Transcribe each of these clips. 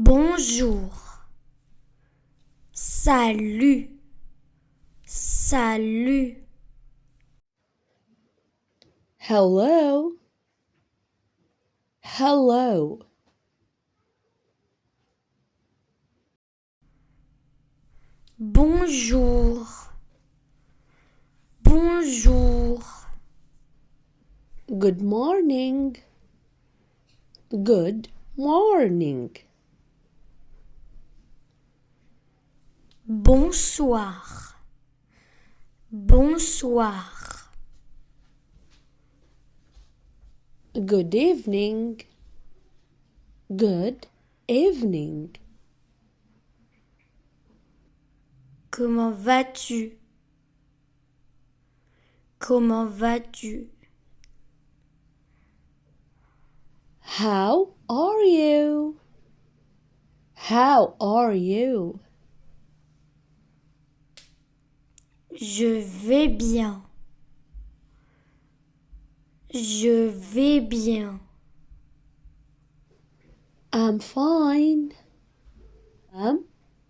Bonjour. Salut. Salut. Hello. Hello. Bonjour. Bonjour. Good morning. Good morning. Bonsoir. Bonsoir. Good evening. Good evening. Comment vas-tu? Comment vas-tu? How are you? How are you? Je vais bien. Je vais bien. I'm fine. I'm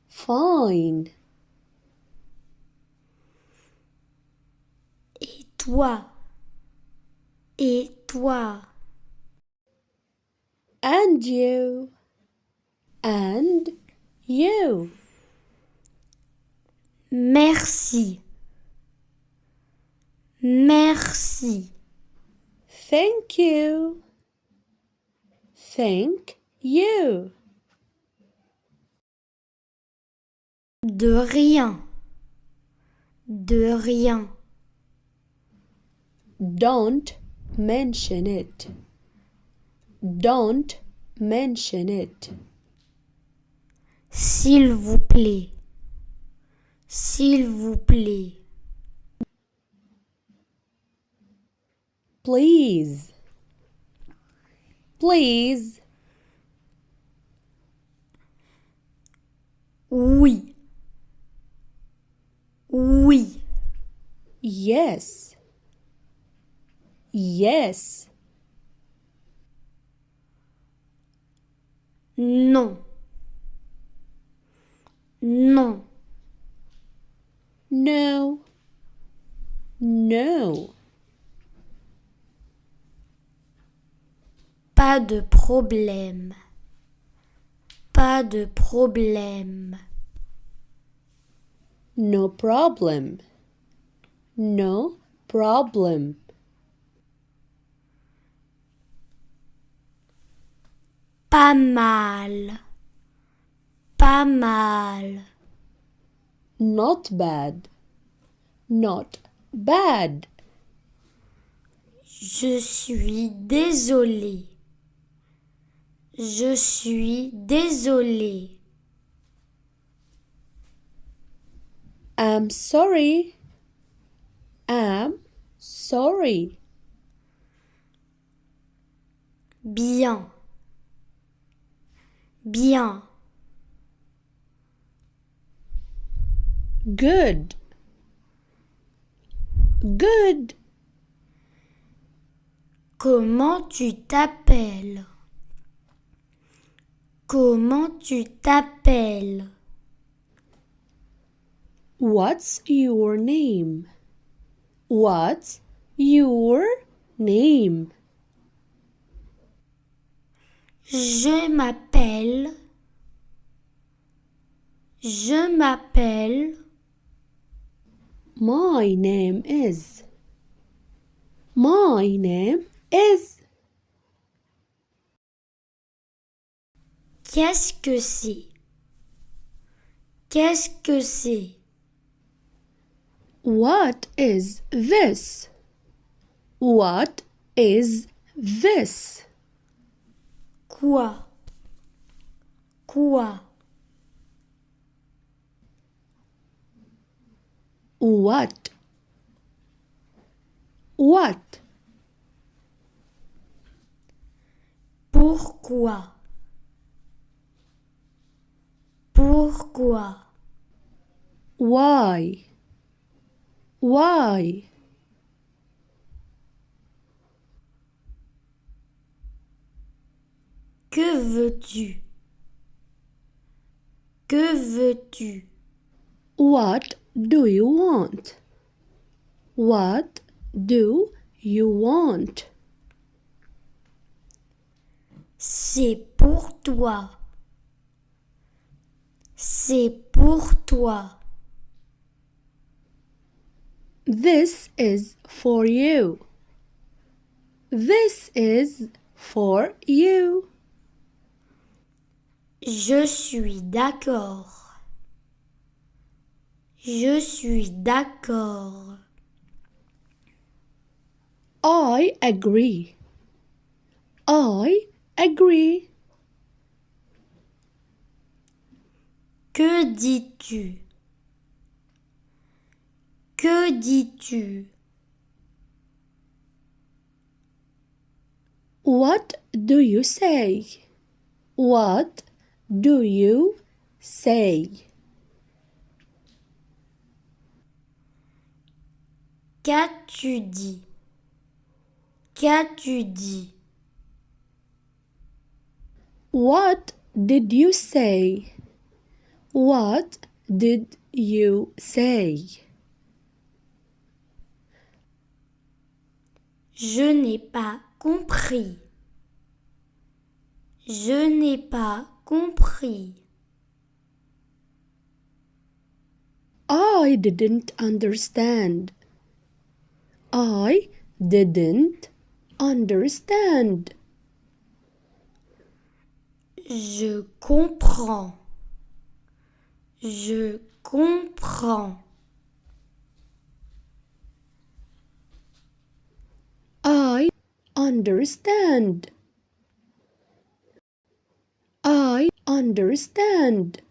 fine. Et toi? Et toi? And you. And you. Merci. Merci. Thank you. Thank you. De rien. De rien. Don't mention it. Don't mention it. S'il vous plaît. S'il vous plaît. Please. Please. Oui. Oui. Yes. Yes. Non. Non. No. No. Pas de problème. Pas de problème. No problem. No problem. Pas mal. Pas mal. Not bad. Not bad. Je suis désolé. Je suis désolé. I'm sorry. I'm sorry. Bien. Bien. Good. Good. Comment tu t'appelles? Comment tu t'appelles? What's your name? What's your name? Je m'appelle. Je m'appelle. My name is. My name is. Qu'est-ce que c'est? Qu'est-ce que c'est? What is this? What is this? Quoi? Quoi? What? What? Pourquoi? Pourquoi? Why? Why? Que veux-tu? Que veux-tu? What do you want? What do you want? C'est pour toi. C'est pour toi. This is for you. This is for you. Je suis d'accord. Je suis d'accord. I agree. I agree. Que dis-tu? Que dis-tu? What do you say? What do you say? Qu'as-tu dit? Qu'as-tu dit? What did you say? What did you say? Je n'ai pas compris. Je n'ai pas compris. I didn't understand. I didn't understand. Je comprends. Je comprends. I understand. I understand.